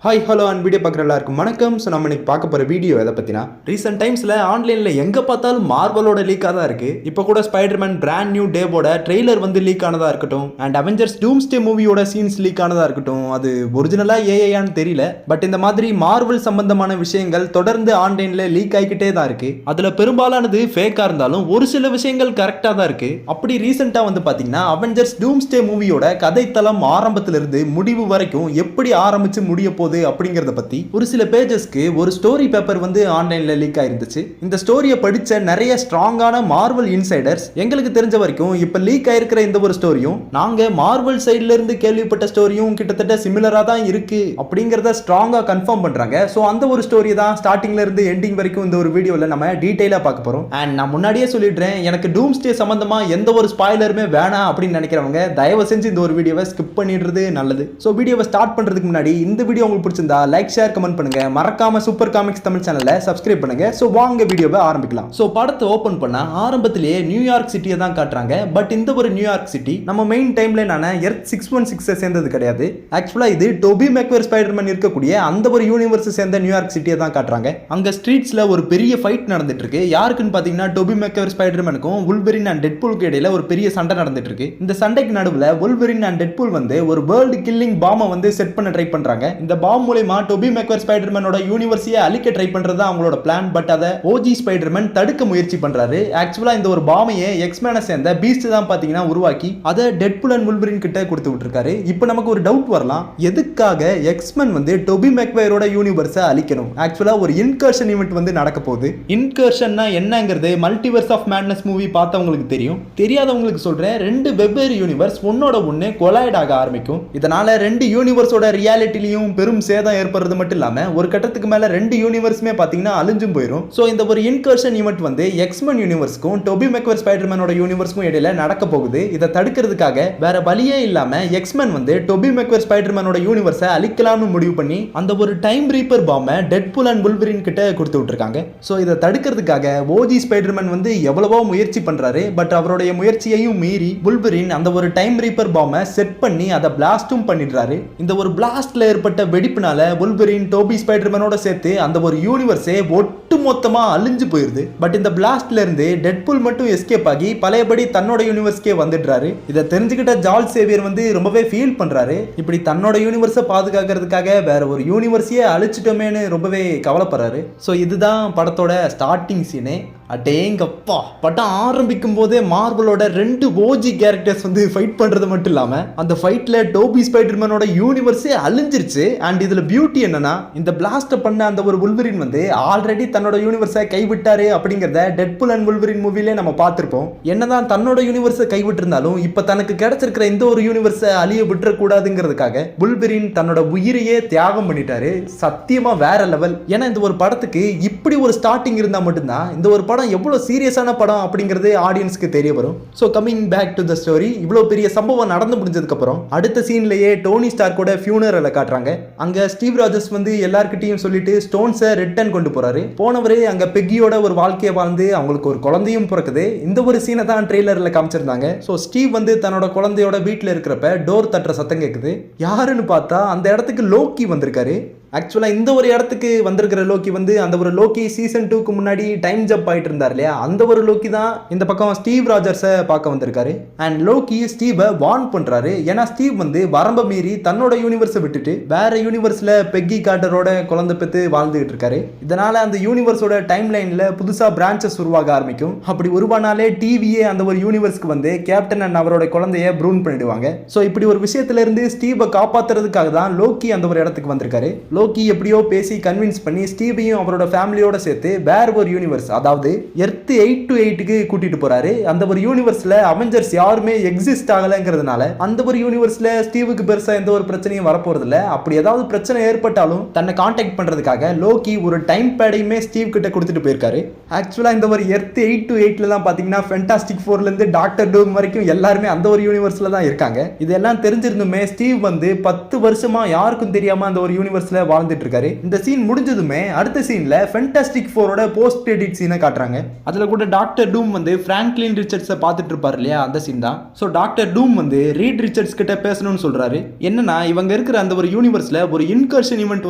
Hi hello and video பார்க்குற எல்லாருக்கும் வணக்கம். ஸோ நம்ம இன்னைக்கு பார்க்க போகிற வீடியோ எதை பற்றினா, ரீசெண்ட் டைம்ஸில் ஆன்லைனில் எங்கே பார்த்தாலும் மார்வலோட லீக்காக தான் இருக்குது. இப்போ கூட ஸ்பைடர்மேன் பிராண்ட் நியூ டேவோட ட்ரெய்லர் வந்து லீக் ஆனதாக இருக்கட்டும், அண்ட் அவெஞ்சர்ஸ் டூம்ஸ்டே மூவியோட சீன்ஸ் லீக் ஆனதாக இருக்கட்டும், அது ஒரிஜினலாக ஏஐயான்னு தெரியல. பட் இந்த மாதிரி மார்வல் சம்பந்தமான விஷயங்கள் தொடர்ந்து ஆன்லைனில் லீக் ஆகிக்கிட்டே தான் இருக்குது. அதில் பெரும்பாலானது ஃபேக்காக இருந்தாலும் ஒரு சில விஷயங்கள் கரெக்டாக தான் இருக்குது. அப்படி ரீசெண்டாக வந்து பார்த்தீங்கன்னா அவெஞ்சர்ஸ் டூம்ஸ்டே மூவியோட கதைத்தளம் ஆரம்பத்திலிருந்து முடிவு வரைக்கும் எப்படி ஆரம்பித்து முடிய போகுது அப்படிங்கறத பத்தி ஒரு சில பேஜஸ்க்கு ஒரு ஸ்டோரி பேப்பர் வந்து ஆன்லைன்ல லீக் ஆயிருந்துச்சு. இந்த ஸ்டோரியை படிச்ச நிறைய ஸ்ட்ராங்கான மார்வல் இன்சைடர்ஸ் எங்களுக்கு தெரிஞ்ச வரைக்கும் இப்ப லீக் ஆயிருக்கிற இந்த ஒரு ஸ்டோரியும் நாங்க மார்வல் சைடுல இருந்து கேள்விப்பட்ட ஸ்டோரியும் கிட்டத்தட்ட சிமிலரா தான் இருக்கு அப்படிங்கறத ஸ்ட்ராங்கா கன்ஃபார்ம் பண்றாங்க. சோ அந்த ஒரு ஸ்டோரி தான் ஸ்டார்டிங்ல இருந்து எண்டிங் வரைக்கும் இந்த ஒரு வீடியோல நம்ம டீடைலா பார்க்க போறோம். அண்ட் நான் முன்னாடியே சொல்லிடுறேன், எனக்கு டூம்ஸ்டே சம்பந்தமா எந்த ஒரு ஸ்பாயிலருமே வேணாம் அப்படின்னு நினைக்கிறவங்க தயவு செஞ்சு இந்த ஒரு வீடியோவை ஸ்கிப் பண்ணிடுறது நல்லது. சோ வீடியோவை ஸ்டார்ட் பண்றதுக்கு முன்னாடி இந்த வீடியோ உங்களுக்கு பிடிச்சிருந்தா லைக் ஷேர் கமெண்ட் பண்ணுங்க, மறக்காம சூப்பர் காமிக்ஸ் தமிழ் சேனலை சப்ஸ்கிரைப் பண்ணுங்க. சோ வாங்க வீடியோவை ஆரம்பிக்கலாம். சோ படத்தை ஓபன் பண்ணா ஆரம்பத்திலேயே நியூயார்க் சிட்டியை தான் காட்டுறாங்க. பட் இந்த ஒரு நியூயார்க் சிட்டி நம்ம மெயின் டைம்லைனான எர்த் 616 சேர்ந்தது கிடையாது. ஆக்சுவலா இது டோபி மேக்வேர் ஸ்பைடர்மேன் இருக்கக்கூடிய அந்த ஒரு யூனிவர்ஸ் சேர்ந்த நியூயார்க் சிட்டியை தான் காட்டுறாங்க. அங்க ஸ்ட்ரீட்ஸ்ல ஒரு பெரிய ஃபைட் நடந்துட்டு இருக்கு. யாருக்குன்னு பாத்தீங்கன்னா டோபி மேக்வேர் ஸ்பைடர்மேனுக்கும் வுல்வரின் அண்ட் டெட்பூலுக்கு இடையில ஒரு பெரிய சண்டை நடந்துட்டு இருக்கு. இந்த சண்டைக்கு நடுவுல வுல்வரின் அண்ட் டெட்பூல் வந்து ஒரு வேர்ல்டு கில்லிங் பாமை வந்து செட் பண்ண ட்ரை பண்றாங்க. இந்த பாம் மூலமா டோபி மேக்வேர் ஸ்பைடர்மேனோட யூனிவர்ஸையே அழிக்க ட்ரை பண்றது தான் அவங்களோட பிளான். பட் அதை ஓஜி ஸ்பைடர்மேன் தடுக்க முயற்சி பண்றாரு. ஆக்சுவலா இந்த ஒரு பாமையே எக்ஸ்மேனை சேர்ந்த பீஸ்ட் தான் பாத்தீங்கன்னா உருவாக்கி அதை டெட்பூல் அண்ட் வுல்வரின் கிட்ட கொடுத்து விட்டுருக்காரு. இப்போ நமக்கு ஒரு டவுட் வரலாம், எதுக்காக எக்ஸ்மேன் வந்து டோபி மேக்வேரோட யூனிவர்ஸை அழிக்கணும்? ஆக்சுவலா ஒரு இன்கர்ஷன் ஈவென்ட் வந்து நடக்க போகுது. இன்கர்ஷன்னா என்னங்கிறது மல்டிவர்ஸ் ஆஃப் மேட்னஸ் மூவி பார்த்தவங்களுக்கு தெரியும். தெரியாதவங்களுக்கு சொல்றேன், ரெண்டு வெவ்வேறு யூனிவர்ஸ் ஒன்னோட ஒன்னு கொலைட் ஆக ஆரம்பிக்கும். இதனால ரெண்டு யூனிவர்ஸோட ரியாலிட்டிலையும் பெரும் சேதம் ஏற்படுறது மட்டும் இல்லாம ஒரு கட்டத்துக்கு மேல ரெண்டு யூனிவர்ஸுமே பாத்தீங்கன்னா அழிஞ்சும் போயிடும். சோ இந்த ஒரு இன்கர்ஷன் ஈவென்ட் வந்து எக்ஸ்மேன் யூனிவர்ஸ்க்கும் டோபி மேக்வேர் ஸ்பைடர்மேனோட யூனிவர்ஸ்க்கும் இடையில நடக்க போகுது. இதை தடுக்கிறதுக்காக வேற வழியே இல்லாம எக்ஸ்மேன் வந்து டோபி மேக்வேர் ஸ்பைடர்மேனோட யூனிவர்ஸை அழிக்கலாம்னு முடிவு பண்ணி அந்த ஒரு டைம் ரீப்பர் பாம்பை டெட்பூல் அண்ட் வுல்வரின் கிட்ட கொடுத்து விட்டுருக்காங்க. சோ இதை தடுக்கிறதுக்காக ஓஜி ஸ்பைடர்மேன் வந்து எவ்வளவோ முயற்சி பண்றாரு. பட் அவருடைய முயற்சியையும் மீறி வுல்வரின் அந்த ஒரு டைம் ரீப்பர் பாம்பை செட் பண்ணி அதை பிளாஸ்டும் பண்ணிடுறாரு. இந்த ஒரு பிளாஸ்ட்ல ஏற்பட்ட வெடிப்புனால வுல்வரின் டோபி ஸ்பைடர்மேனோட சேர்த்து அந்த ஒரு யூனிவர்ஸே ஒட்டு மொத்தமா அழிஞ்சு போயிருது. பட் இந்த பிளாஸ்ட்ல இருந்து டெட்பூல் மட்டும் எஸ்கேப் ஆகி பழையபடி தன்னோட யூனிவர்ஸ்க்கே வந்துடுறாரு. இதை தெரிஞ்சுக்கிட்ட ஜார்ஜ் சேவியர் வந்து ரொம்பவே ஃபீல் பண்றாரு. இப்படி தன்னோட யூனிவர்ஸை பாதுகாக்கிறதுக்காக வேற ஒரு யூனிவர்ஸையே அழிச்சிட்டோமேன்னு ரொம்பவே கவலைப்படுறாரு. ஸோ இதுதான் படத்தோட ஸ்டார்டிங் சீனே. அடேங்கப்பா, படம் ஆரம்பிக்கும் போதே மார்வலோட ரெண்டு ஓஜி கேரக்டர்ஸ் வந்து ஃபைட் பண்றது மட்டும் இல்லாம அந்த ஃபைட்ல டோபி ஸ்பைடர்மேனோட யூனிவர்ஸே அழிஞ்சிருச்சு. அண்ட் இதுல பியூட்டி என்னன்னா, இந்த பிளாஸ்ட் பண்ண அந்த ஒரு வுல்வரின் வந்து ஆல்ரெடி தன்னோட யூனிவர்ஸை கைவிட்டாரு அப்படிங்கறத டெட்பூல் அண்ட் வுல்வரின் மூவிலே நம்ம பார்த்திருப்போம். என்னதான் தன்னோட யூனிவர்ஸை கைவிட்டு இருந்தாலும் இப்ப தனக்கு கிடைச்சிருக்கிற இந்த ஒரு யூனிவர்ஸை அழிய விட்டுற கூடாதுங்கிறதுக்காக வுல்வரின் தன்னோட உயிரையே தியாகம் பண்ணிட்டாரு. சத்தியமா வேற லெவல். ஏன்னா இந்த ஒரு படத்துக்கு இப்படி ஒரு ஸ்டார்டிங் இருந்தா மட்டும்தான் இந்த ஒரு படம் எவ்வளவு சீரியஸான படம் அப்படிங்கிறது ஆடியன்ஸ்க்கு தெரிய வரும். So coming back to the story, இவ்வளவு பெரிய சம்பவம் நடந்து முடிஞ்சதுக்கு அப்புறம் அடுத்த சீன்லயே டோனி ஸ்டார்க்கோட ஃபியூனரலை காட்டுறாங்க. அங்க ஸ்டீவ் ராஜர்ஸ் வந்து எல்லார்கிட்டையும் சொல்லிட்டு ஸ்டோன்ஸை ரிட்டர்ன் கொண்டு போறாரு. போனவரு அங்க பெக்கியோட ஒரு வாழ்க்கையை வாழ்ந்து அவங்களுக்கு ஒரு குழந்தையும் பிறக்குது. இந்த ஒரு சீனை தான் ட்ரெய்லர்ல காமிச்சிருந்தாங்க. சோ ஸ்டீவ் வந்து தன்னோட குழந்தையோட வீட்டுல இருக்கிறப்ப டோர் தட்டுற சத்தம் கேக்குது. யாருன்னு பார்த்தா அந்த இடத்துக்கு லோக்கி வந்திருக்காரு. ஆக்சுவலா இந்த ஒரு இடத்துக்கு வந்திருக்கிற லோக்கி வந்து அந்த ஒரு லோக்கி சீசன் 2க்கு முன்னாடி டைம் ஜம்ப் ஆயிட்டு இருந்தார் இல்லையா, அந்த ஒரு லோக்கி தான் இந்த பக்கம் ஸ்டீவ் ராஜர்ஸை பார்க்க வந்திருக்காரு. அண்ட் லோக்கி ஸ்டீவை வார்ன் பண்றாரு. ஏன்னா ஸ்டீவ் வந்து வரம்ப மீறி தன்னோட யூனிவர்ஸை விட்டுட்டு வேற யூனிவர்ஸ்ல பெக்கி கார்டரோட குழந்தை பெற்று வாழ்ந்துகிட்டு இருக்காரு. இதனால அந்த யூனிவர்ஸோட டைம் லைன்ல புதுசா பிரான்ச்சஸ் உருவாக ஆரம்பிக்கும். அப்படி உருவானாலே டிவியே அந்த ஒரு யூனிவர்ஸ்க்கு வந்து கேப்டன் அண்ட் அவரோட குழந்தைய ப்ரூன் பண்ணிடுவாங்க. ஸோ இப்படி ஒரு விஷயத்துல இருந்து ஸ்டீவை காப்பாத்துறதுக்காக தான் லோக்கி அந்த ஒரு இடத்துக்கு வந்திருக்காரு. லோக்கி எப்படியோ பேசி கன்வின்ஸ் பண்ணி ஸ்டீவையும் அவரோட ஃபேமிலியோட சேர்த்து வேற ஒரு யூனிவர்ஸ், அதாவது எர்த் 828க்கு கூட்டிட்டு போறாரு. அந்த ஒரு யூனிவர்ஸ்ல அவெஞ்சர்ஸ் யாருமே எக்ஸிஸ்ட் ஆகலங்கிறதுனால அந்த ஒரு யூனிவர்ஸ்ல ஸ்டீவுக்கு பெருசா எந்த ஒரு பிரச்சனையும் வரப்போறது இல்ல. அப்படி ஏதாவது பிரச்சனை ஏற்பட்டாலும் தன்னை கான்டாக்ட் பண்றதுக்காக லோக்கி ஒரு டைம் பேடையுமே ஸ்டீவ் கிட்ட கொடுத்துட்டு போயிருக்காரு. ஆக்சுவலா இந்த ஒரு எர்த் 828ல தான் பாத்தீங்கன்னா ஃபென்டாஸ்டிக் 4ல இருந்து டாக்டர் டூம் வரைக்கும் எல்லாருமே அந்த ஒரு யூனிவர்ஸ்ல தான் இருக்காங்க. இதெல்லாம் தெரிஞ்சிருந்துமே ஸ்டீவ் வந்து 10 வருஷமா யாருக்கும் தெரியாம அந்த ஒரு யூனிவர்ஸ்ல வாழ்ந்துட்டு இருக்காரு. இந்த சீன் முடிஞ்சதுமே அடுத்த சீன்ல ஃபென்டாஸ்டிக் ஃபோரோட போஸ்ட் கிரெடிட் சீனை காட்டுறாங்க. அதுல கூட டாக்டர் டூம் வந்து பிராங்க்லின் ரிச்சர்ட்ஸை பார்த்துட்டு இருப்பாரு இல்லையா, அந்த சீன் தான். ஸோ டாக்டர் டூம் வந்து ரீட் ரிச்சர்ட்ஸ் கிட்ட பேசணும்னு சொல்றாரு. என்னன்னா இவங்க இருக்கிற அந்த ஒரு யூனிவர்ஸ்ல ஒரு இன்கர்ஷன் ஈவெண்ட்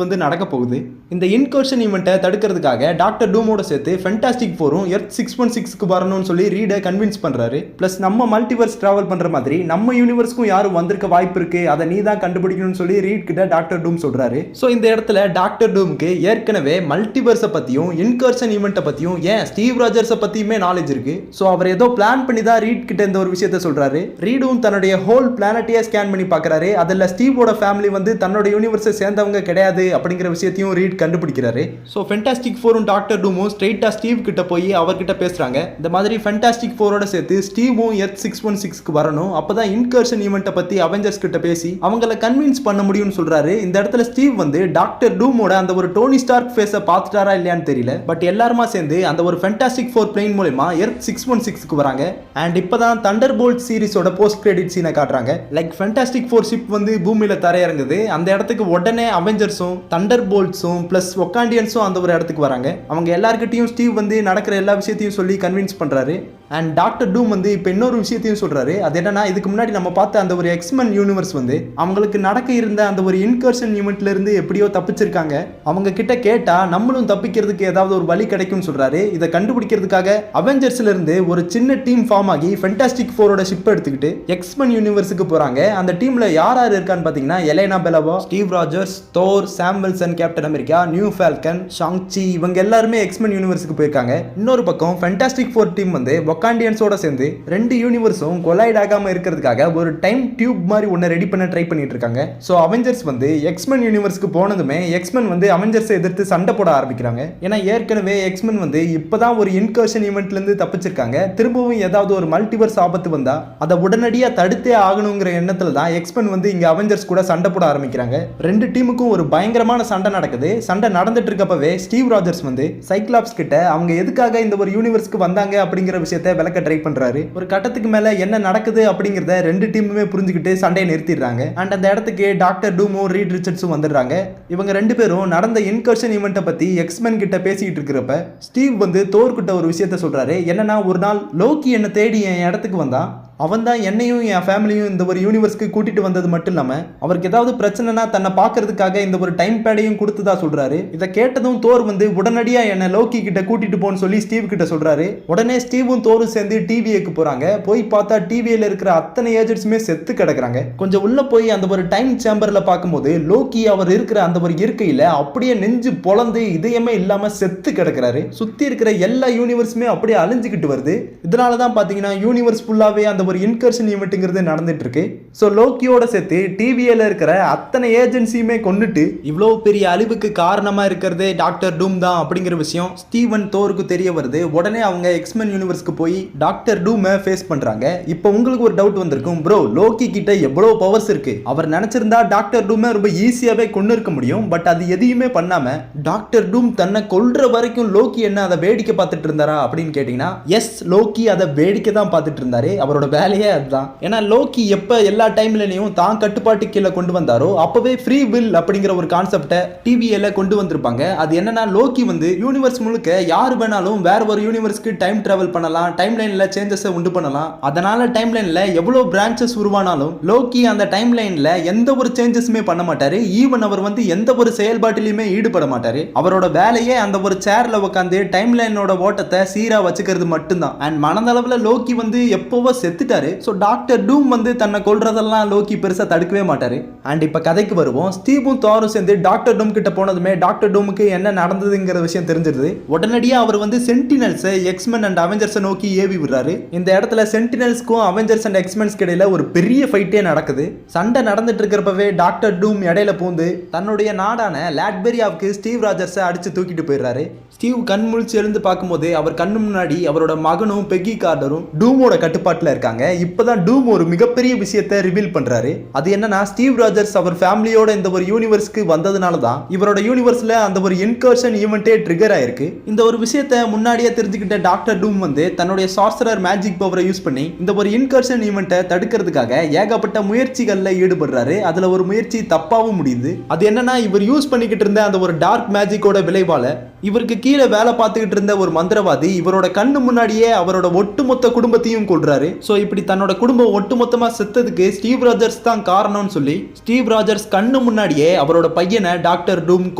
வந்து நடக்க போகுது. இந்த இன்கர்ஷன் ஈவெண்ட்டை தடுக்கிறதுக்காக டாக்டர் டூமோட சேர்த்து ஃபென்டாஸ்டிக் ஃபோரும் எர்த் 616க்கு வரணும்னு சொல்லி ரீடை கன்வின்ஸ் பண்றாரு. பிளஸ் நம்ம மல்டிவர்ஸ் டிராவல் பண்ற மாதிரி நம்ம யூனிவர்ஸ்க்கும் யாரும் வந்திருக்க வாய்ப்பு இருக்கு, அதை நீ தான் கண்டுபிடிக்கணும்னு சொல்லி ரீட் கிட்ட டாக்டர் டூம் சொல்றாரு. ஸோ இந்த இடத்துல டாக்டர் டூமுக்கு ஏற்கனவே மல்டிவர்ஸை பத்தியும் இன்கர்ஷன் ஈவெண்ட்டை பத்தியும் ஏன் ஸ்டீவ் ராஜர்ஸை பத்தியுமே நாலேஜ் இருக்கு. ஸோ அவர் ஏதோ பிளான் பண்ணி தான் ரீட் கிட்ட இந்த ஒரு விஷயத்தை சொல்றாரு. ரீடும் தன்னுடைய ஹோல் பிளானட்டையே ஸ்கேன் பண்ணி பார்க்கறாரு. அதில் ஸ்டீவோட ஃபேமிலி வந்து தன்னோட யூனிவர்ஸை சேர்ந்தவங்க கிடையாது அப்படிங்கிற விஷயத்தையும் ரீட் கண்டுபிடிக்கிறாரு. ஸோ ஃபென்டாஸ்டிக் ஃபோரும் டாக்டர் டூமும் ஸ்ட்ரெயிட்டா ஸ்டீவ் கிட்ட போய் அவர்கிட்ட பேசுறாங்க. இந்த மாதிரி ஃபென்டாஸ்டிக் ஃபோரோட சேர்த்து ஸ்டீவும் எர்த் 616க்கு வரணும், அப்பதான் இன்கர்ஷன் ஈவெண்ட்டை பத்தி அவெஞ்சர்ஸ் கிட்ட பேசி அவங்கள கன்வின்ஸ் பண்ண முடியும்னு சொல்றாரு. இந்த இடத்துல ஸ்டீவ் வந்து டாக்டர் டூமோட அந்த ஒரு டோனி ஸ்டார்க் ஃபேஸை பார்த்துட்டாரா இல்லையான்னு தெரியல. பட் எல்லாருமா சேர்ந்து அந்த ஒரு ஃபென்டாஸ்டிக் ஃபோர் பிளேன் மூலமா எர்த் 616க்கு வராங்க. அண்ட் இப்பதான் தண்டர்போல்ட் சீரிஸோட போஸ்ட் கிரெடிட் சீனை காட்டுறாங்க. லைக் ஃபென்டாஸ்டிக் ஃபோர் ஷிப் வந்து பூமியில தரையிறங்குது. அந்த இடத்துக்கு உடனே அவெஞ்சர்ஸும் தண்டர்போல்ட்ஸும் பிளஸ் ஒக்காண்டியன்ஸும் அந்த ஒரு இடத்துக்கு வராங்க. அவங்க எல்லார்கிட்டையும் ஸ்டீவ் வந்து நடக்கிற எல்லா விஷயத்தையும் சொல்லி கன்வின்ஸ் பண்றாரு. அண்ட் டாக்டர் டூம் வந்து இப்போ இன்னொரு விஷயத்தையும் சொல்றாரு. அது என்னன்னா இதுக்கு முன்னாடி நம்ம பார்த்த அந்த ஒரு எக்ஸ்மென் யூனிவர்ஸ் வந்து அவங்களுக்கு நடக்க இருந்த அந்த ஒரு இன்கர்ஷன் ஈவெண்ட்ல இருந்து எப்படியோ தப்பிச்சிருக்காங்க. அவங்க கிட்ட கேட்டா நம்மளும் தப்பிக்கிறதுக்கு ஏதாவது ஒரு வழி கிடைக்கும்னு சொல்றாரு. இதை கண்டுபிடிக்கிறதுக்காக அவெஞ்சர்ஸ்ல இருந்து ஒரு சின்ன டீம் ஃபார்ம் ஆகி ஃபென்டாஸ்டிக் ஃபோரோட ஷிப் எடுத்துக்கிட்டு எக்ஸ்மென் யூனிவர்ஸுக்கு போறாங்க. அந்த டீம்ல யார் யார் இருக்கான்னு பாத்தீங்கன்னா Elena Belova, Steve Rogers, Thor, Sam Wilson, Captain America, new Falcon, Shang Chi இவங்க எல்லாருமே எக்ஸ்மென் யூனிவர்ஸுக்கு போயிருக்காங்க. இன்னொரு பக்கம் ஃபென்டாஸ்டிக் ஃபோர் டீம் வந்து ஒக்காண்டியன்ஸோட சேர்ந்து ரெண்டு யூனிவர்ஸும் கொலைட் ஆகாம இருக்கிறதுக்காக ஒரு டைம் டியூப் மாதிரி ஒன்னு ரெடி பண்ண ட்ரை பண்ணிட்டு இருக்காங்க. சோ அவெஞ்சர்ஸ் வந்து எக்ஸ்மென் யூனிவர்ஸ்க்கு போனதுமே எக்ஸ்மென் வந்து அவெஞ்சர்ஸை எதிர்த்து சண்டை போட ஆரம்பிக்கிறாங்க. ஏன்னா ஏற்கனவே எக்ஸ்மென் வந்து இப்பதான் ஒரு இன்கர்ஷன் ஈவெண்ட்ல இருந்து தப்பிச்சிருக்காங்க. திரும்பவும் ஏதாவது ஒரு மல்டிவர்ஸ் ஆபத்து வந்தா அதை உடனடியா தடுத்தே ஆகணுங்கிற எண்ணத்துல தான் எக்ஸ்மென் வந்து இங்க அவெஞ்சர்ஸ் கூட சண்டை போட ஆரம்பிக்கிறாங்க. ரெண்டு டீமுக்கும் ஒரு பயங்கரமான சண்டை நடக்குது. சண்டை நடந்துட்டு இருக்கப்பவே ஸ்டீவ் ராஜர்ஸ் வந்து சைக்ளாப்ஸ் கிட்ட அவங்க எதுக்காக இந்த ஒரு யூனிவர்ஸ்க்கு வந்தாங்க அப்படிங்கிற விஷயத்தை விளக்க ட்ரை பண்றாரு. ஒரு கட்டத்துக்கு மேல என்ன நடக்குது அப்படிங்கறத ரெண்டு டீமுமே புரிஞ்சுக்கிட்டு சண்டையை நிறுத்திடுறாங்க. அண்ட் அந்த இடத்துக்கு டாக்டர் டூமும் ரீட் ரிச்சர்ட்ஸும் வந்துடுறாங்க. இவங்க ரெண்டு பேரும் நடந்த இன்கர்ஷன் ஈவெண்ட்டை பத்தி எக்ஸ்மென் கிட்ட பேசிக்கிட்டு இருக்கிறப்ப ஸ்டீவ் வந்து தோர் கிட்ட ஒரு விஷயத்த சொல்றாரு. என்னன்னா ஒரு நாள் லோக்கி என்ன தேடி என் இடத்துக்கு வந்தான். அவன் தான் என்னையும் என் ஃபேமிலியும் இந்த ஒரு யூனிவர்ஸ்க்கு கூட்டிட்டு வந்தது மட்டும் இல்லாம அவருக்கு ஏதாவது பிரச்சனைனா தன்னை பார்க்கறதுக்காக இந்த ஒரு டைம் பேடையும் கொடுத்ததா சொல்றாரு. இதை கேட்டதும் தோர் வந்து உடனடியா என்ன லோக்கி கிட்ட கூட்டிட்டு போன்னு சொல்லி ஸ்டீவ் கிட்ட சொல்றாரு. உடனே ஸ்டீவும் தோரும் சேர்ந்து டிவிஏக்கு போறாங்க. போய் பார்த்தா டிவியில இருக்கிற அத்தனை ஏஜென்ட்ஸுமே செத்து கிடக்குறாங்க. கொஞ்சம் உள்ள போய் அந்த ஒரு டைம் சேம்பர்ல பார்க்கும்போது லோக்கி அவர் இருக்கிற அந்த ஒரு இருக்கையில அப்படியே நெஞ்சு பொளந்து இதயமே இல்லாம செத்து கிடக்குறாரு. சுத்தி இருக்கிற எல்லா யூனிவர்ஸுமே அப்படியே அழிஞ்சுக்கிட்டு வருது. இதனாலதான் பாத்தீங்கன்னா யூனிவர்ஸ் ஃபுல்லாவே அந்த ஒரு இன்கர்ஷன் ஈவெண்ட்ங்கிறது நடந்துட்டு இருக்கு. சோ லோக்கியோட சேர்த்து டிவிஏல இருக்கிற அத்தனை ஏஜென்சியுமே கொன்னுட்டு இவ்வளவு பெரிய அழிவுக்கு காரணமா இருக்கிறதே டாக்டர் டூம் தான் அப்படிங்கிற விஷயம் ஸ்டீவன் தோருக்கு தெரிய வருது. உடனே அவங்க எக்ஸ்மென் யூனிவர்ஸ்க்கு போய் டாக்டர் டூமை ஃபேஸ் பண்றாங்க. இப்போ உங்களுக்கு ஒரு டவுட் வந்திருக்கும், ப்ரோ லோக்கி கிட்ட எவ்வளவு பவர்ஸ் இருக்கு, அவர் நினைச்சிருந்தா டாக்டர் டூமை ரொம்ப ஈஸியாவே கொண்டு இருக்க முடியும். பட் அது எதையுமே பண்ணாம டாக்டர் டூம் தன்னை கொல்ற வரைக்கும் லோக்கி என்ன அதை வேடிக்கை பார்த்துட்டு இருந்தாரா அப்படின்னு கேட்டீங்கன்னா எஸ், லோக்கி அதை வேடிக்கை தான் பார்த்துட்டு இருந்தாரு. அவரோட வேலையே அதுதான். ஏன்னா லோக்கி எப்ப எல்லா டைம்லயும் தான் கட்டுப்பாட்டு கீழே கொண்டு வந்தாரோ அப்பவே ஃப்ரீ வில் அப்படிங்கிற ஒரு கான்செப்டை டிவியில கொண்டு வந்திருப்பாங்க. அது என்னன்னா லோக்கி வந்து யூனிவர்ஸ் முழுக்க யார் வேணாலும் வேற ஒரு யூனிவர்ஸ்க்கு டைம் டிராவல் பண்ணலாம், டைம் லைன்ல சேஞ்சஸ் உண்டு பண்ணலாம். அதனால டைம் லைன்ல எவ்வளவு பிரான்ச்சஸ் உருவானாலும் லோக்கி அந்த டைம் லைன்ல எந்த ஒரு சேஞ்சஸுமே பண்ண மாட்டாரு. ஈவன் அவர் வந்து எந்த ஒரு செயல்பாட்டிலுமே ஈடுபட மாட்டாரு. அவரோட வேலையே அந்த ஒரு சேர்ல உட்காந்து டைம் லைனோட ஓட்டத்தை சீரா வச்சுக்கிறது மட்டும்தான். அண்ட் மனதளவுல லோக்கி வந்து எப்பவோ செத்துட்டாரு. ஸோ டாக்டர் டூம் வந்து தன்னை கொல்றதெல்லாம் லோக்கி பெருசா தடுக்கவே மாட்டாரு. அண்ட் இப்ப கதைக்கு வருவோம். ஸ்டீவும் தோரும் சேர்ந்து டாக்டர் டூம் கிட்ட போனதுமே டாக்டர் டூமுக்கு என்ன நடந்ததுங்கிற விஷயம் தெரிஞ்சிருது. உடனடியா அவர் வந்து சென்டினல்ஸ் எக்ஸ்மென் அண்ட் அவெஞ்சர்ஸ் நோக்கி ஏவி விடுறாரு. இந்த இடத்துல சென்டினல்ஸ்க்கும் அவெஞ்சர்ஸ் அண்ட் எக்ஸ்மென்ஸ் இடையில ஒரு பெரிய ஃபைட்டே நடக்குது. சண்டை நடந்துட்டு இருக்கிறப்பவே டாக்டர் டூம் இடையில பூந்து தன்னுடைய நாடான லாட்பெரியாவுக்கு ஸ்டீவ் ராஜர்ஸை அடிச்சு தூக்கிட்டு போயிடுறாரு. ஸ்டீவ் கண் முழிச்சு எழுந்து பார்க்கும்போது அவர் கண்ணு முன்னாடி அவரோட மகனும் பெக்கி கார்டரும் டூமோட கட்டுப்பாட்டில் இருக்காங்க. இருக்காங்க. இப்பதான் டூம் ஒரு மிகப்பெரிய விஷயத்தை ரிவீல் பண்றாரு. அது என்னன்னா, ஸ்டீவ் ராஜர்ஸ் அவர் ஃபேமிலியோட இந்த ஒரு யூனிவர்ஸ்க்கு வந்ததுனால தான் இவரோட யூனிவர்ஸ்ல அந்த ஒரு இன்கர்ஷன் ஈவென்ட்டே ட்ரிகர் ஆயிருக்கு. இந்த ஒரு விஷயத்தை முன்னாடியே தெரிஞ்சுக்கிட்ட டாக்டர் டூம் வந்து தன்னுடைய சார்சரர் மேஜிக் பவரை யூஸ் பண்ணி இந்த ஒரு இன்கர்ஷன் ஈவென்ட்டை தடுக்கிறதுக்காக ஏகப்பட்ட முயற்சிகள்ல ஈடுபடுறாரு. அதுல ஒரு முயற்சி தப்பாவும் முடியுது. அது என்னன்னா, இவர் யூஸ் பண்ணிக்கிட்டு இருந்த அந்த ஒரு டார்க் மேஜிக்கோட விளைவால இவருக்கு கீழே வேலை பார்த்துக்கிட்டு இருந்த ஒரு மந்திரவாதி இவரோட கண்ணு முன்னாடியே அவரோட ஒட்டுமொத்த குடும்பத்தையும் கொல்றாரு. சோ இப்படி தன்னோட குடும்பம் ஒட்டுமொத்தமா செத்ததுக்கு ஸ்டீவ் ராஜர்ஸ் தான் காரணம்னு சொல்லி ஸ்டீவ் ராஜர்ஸ் கண்ணு முன்னாடியே அவரோட பையனை டாக்டர் டூம்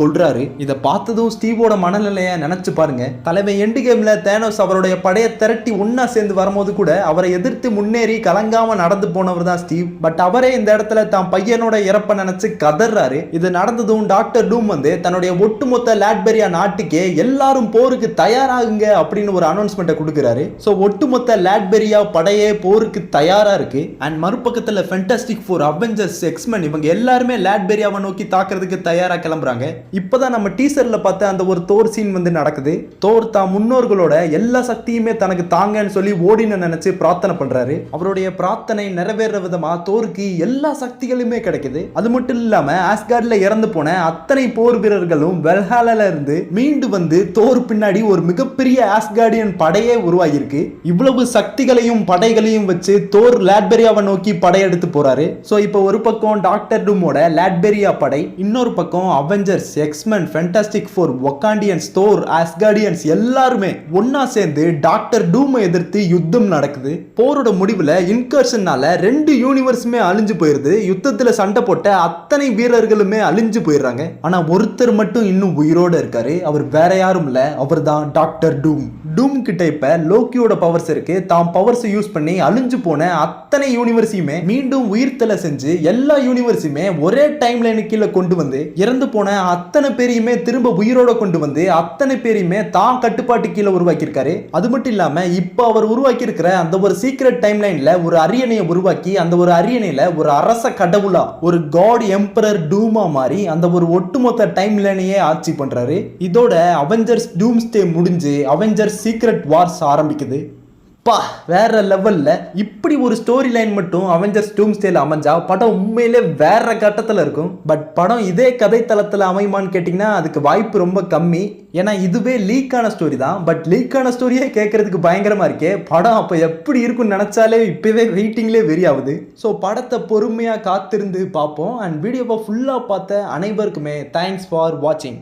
கொல்றாரு. இதை பார்த்ததும் ஸ்டீவோட மனநிலையை நினைச்சு பாருங்க. தலைவன் எண்டு கேம்ல தேனோஸ் அவருடைய படையை திரட்டி ஒன்னா சேர்ந்து வரும்போது கூட அவரை எதிர்த்து முன்னேறி கலங்காம நடந்து போனவர் தான் ஸ்டீவ். பட் அவரே இந்த இடத்துல தான் பையனோட இறப்ப நினைச்சு கதறாரு. இது நடந்ததும் டாக்டர் டூம் வந்து தன்னுடைய ஒட்டுமொத்த லாட்பெரியா நாட்டுக்கே எல்லாரும் போருக்கு தயாராகுங்க அப்படின்னு ஒரு அனௌன்ஸ்மெண்ட்டை கொடுக்கிறாரு. சோ ஒட்டுமொத்த லாட்பெரியா படையே போருக்கு தயாரா இருக்கு. அண்ட் மறுபக்கத்துல ஃபேண்டாஸ்டிக் ஃபோர், அவெஞ்சர்ஸ், எக்ஸ்மென் இவங்க எல்லாருமே லாட்பெரியாவை நோக்கி தாக்குறதுக்கு தயாரா கிளம்புறாங்க. இப்பதான் நம்ம டீசர்ல பார்த்த அந்த ஒரு தோர் சீன் வந்து நடக்குது. தோர் தான் முன்னோர்களோட எல்லா சக்தியுமே தனக்கு தாங்கன்னு சொல்லி ஓடின நினைச்சு பிரார்த்தனை பண்றாரு. அவருடைய பிரார்த்தனை நிறைவேற விதமா தோருக்கு எல்லா சக்திகளுமே கிடைக்குது. அது மட்டும் இல்லாம ஆஸ்கார்ட்ல இறந்து போன அத்தனை போர் வீரர்களும் வெல்ஹாலால இருந்து மீண்டும் வந்து தோர் பின்னாடி ஒரு மிகப்பெரிய ஆஸ்கார்டியன் படையே உருவாகியிருக்கு. இவ்வளவு சக்திகளையும் படைகளையும் வச்சு தோர் லாட்பெரியாவை நோக்கி படையெடுத்து போறாரு. சோ இப்போ ஒரு பக்கம் டாக்டர் டூமோட லாட்பெரியா படை, இன்னொரு பக்கம் Avengers, X Men, fantastic four, Wakandians, Thor, Asgardians எல்லாருமே ஒன்னா சேர்ந்து டாக்டர் டூமை எதிர்த்து யுத்தம் நடக்குது. போரோட முடிவுல இன்கர்ஷனால 2 யூனிவர்ஸுமே அழிஞ்சு போயிருது. யுத்தத்துல சண்டை போட்ட அத்தனை வீரர்களுமே அழிஞ்சு போயிடுறாங்க. ஆனா ஒருத்தர் மட்டும் இன்னும் உயிரோட இருக்காரு. அவர் வேற யாரும் இல்ல, அவர் தான் டாக்டர் டூம். டூம் கிட்ட இப்ப லோக்கியோட பவர்ஸ் இருக்கு. தான் பவர்ஸ் யூஸ் பண்ணி அழிஞ்சு போன அத்தனை யூனிவர்ஸையுமே மீண்டும் உயிர்த்தலை செஞ்சு எல்லா யூனிவர்ஸையுமே ஒரே டைம் லைனு கீழே கொண்டு வந்து இறந்து போன அத்தனை பேரையுமே திரும்ப உயிரோட கொண்டு வந்து அத்தனை பேரையுமே தான் கட்டுப்பாட்டு கீழே உருவாக்கியிருக்காரு. அது மட்டும் இல்லாம இப்ப அவர் உருவாக்கி இருக்கிற அந்த ஒரு சீக்ரெட் டைம் லைன்ல ஒரு அரியணையை உருவாக்கி அந்த ஒரு அரியணையில ஒரு அரச கடவுளா, ஒரு காட் எம்பரர் டூமா மாதிரி அந்த ஒரு ஒட்டுமொத்த டைம் லைனையே ஆட்சி பண்றாரு. இதோட அவெஞ்சர்ஸ் டூம்ஸ்டே முடிஞ்சு அவெஞ்சர்ஸ் சீக்ரெட் வார்ஸ் ஆரம்பிக்குது. பா வேற லெவல்ல இப்படி ஒரு ஸ்டோரி லைன் மட்டும் அவெஞ்சர்ஸ் டூம்ஸ்டேல அமைஞ்சா படம் உண்மையிலே வேற கட்டத்துல இருக்கும். பட் படம் இதே கதை தளத்துல அமையுமான்னு கேட்டீங்கன்னா அதுக்கு வாய்ப்பு ரொம்ப கம்மி. ஏன்னா இதுவே லீக்கான ஸ்டோரி தான். பட் லீக்கான ஸ்டோரியே கேட்கறதுக்கு பயங்கரமா இருக்கே. படம் அப்ப எப்படி இருக்குன்னு நினைச்சாலே இப்பவே வெயிட்டிங்லேயே வெறி ஆகுது. ஸோ படத்தை பொறுமையா காத்திருந்து பார்ப்போம். அண்ட் வீடியோவை ஃபுல்லா பார்த்த அனைவருக்குமே தேங்க்ஸ் ஃபார் வாட்சிங்.